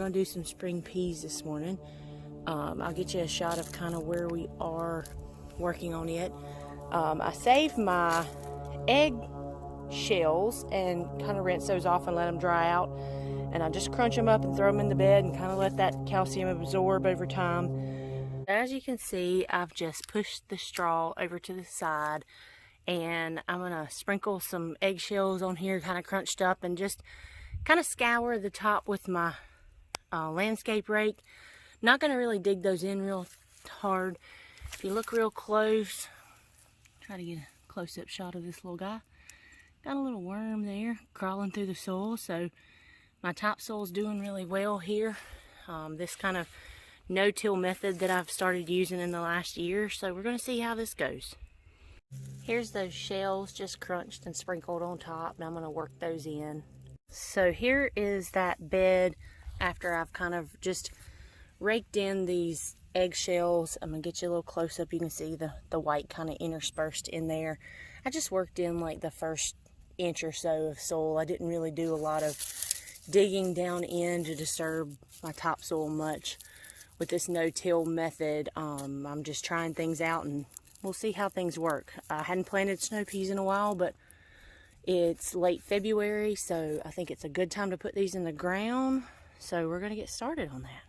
going to do some spring peas this morning. I'll get you a shot of kind of where we are working on it. I saved my egg shells and kind of rinse those off and let them dry out. And I just crunch them up and throw them in the bed and kind of let that calcium absorb over time. As you can see, I've just pushed the straw over to the side, and I'm going to sprinkle some eggshells on here kind of crunched up and just kind of scour the top with my landscape rake. Not going to really dig those in real hard. If you look real close, try to get a close-up shot of this little guy. Got a little worm there crawling through the soil, so my topsoil's doing really well here. This kind of no-till method that I've started using in the last year, so we're going to see how this goes. Here's those shells just crunched and sprinkled on top, and I'm going to work those in. So here is that bed after I've kind of just raked in these eggshells. I'm going to get you a little close up. You can see the white kind of interspersed in there. I just worked in like the first inch or so of soil. I didn't really do a lot of digging down in to disturb my topsoil much with this no-till method. I'm just trying things out and we'll see how things work. I hadn't planted snow peas in a while, but it's late February, so I think it's a good time to put these in the ground. So we're going to get started on that.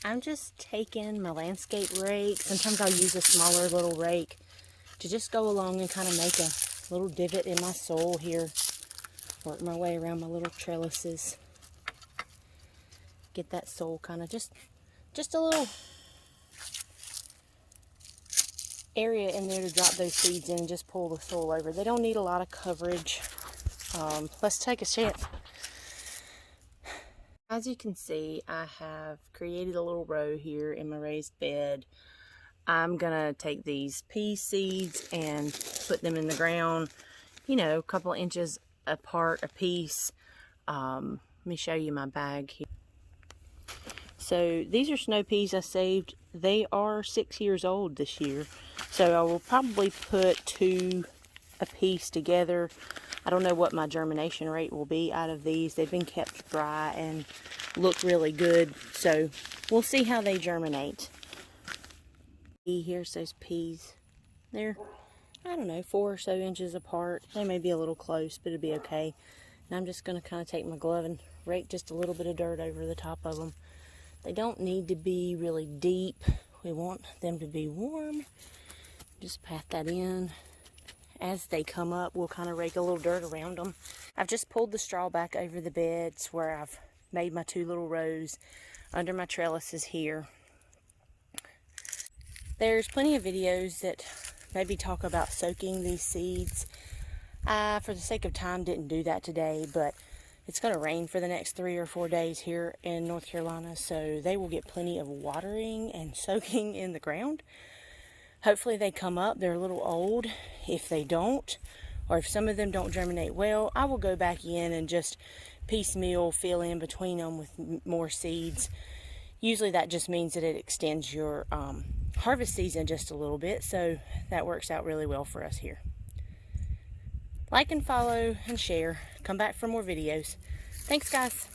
I'm just taking my landscape rake. Sometimes I'll use a smaller little rake to just go along and kind of make a little divot in my soil here. Work my way around my little trellises. Get that soil kind of just a little area in there to drop those seeds in and just pull the soil over. They don't need a lot of coverage. Let's take a chance. As you can see, I have created a little row here in my raised bed. I'm gonna take these pea seeds and put them in the ground, you know, a couple inches apart a piece. Let me show you my bag here. So these are snow peas I saved. They are 6 years old this year. So I will probably put 2 a piece together. I don't know what my germination rate will be out of these. They've been kept dry and look really good. So we'll see how they germinate. Here's those peas. They're, I don't know, 4 or so inches apart. They may be a little close, but it'll be okay. And I'm just going to kind of take my glove and rake just a little bit of dirt over the top of them. They don't need to be really deep. We want them to be warm. Just pat that in. As they come up, we'll kind of rake a little dirt around them. I've just pulled the straw back over the beds where I've made my 2 little rows under my trellises here. There's plenty of videos that maybe talk about soaking these seeds. I, for the sake of time, didn't do that today, but it's going to rain for the next 3 or 4 days here in North Carolina, so they will get plenty of watering and soaking in the ground. Hopefully they come up. They're a little old. If they don't, or if some of them don't germinate well, I will go back in and just piecemeal fill in between them with more seeds. Usually that just means that it extends your harvest season just a little bit, so that works out really well for us here. Like and follow and share. Come back for more videos. Thanks, guys.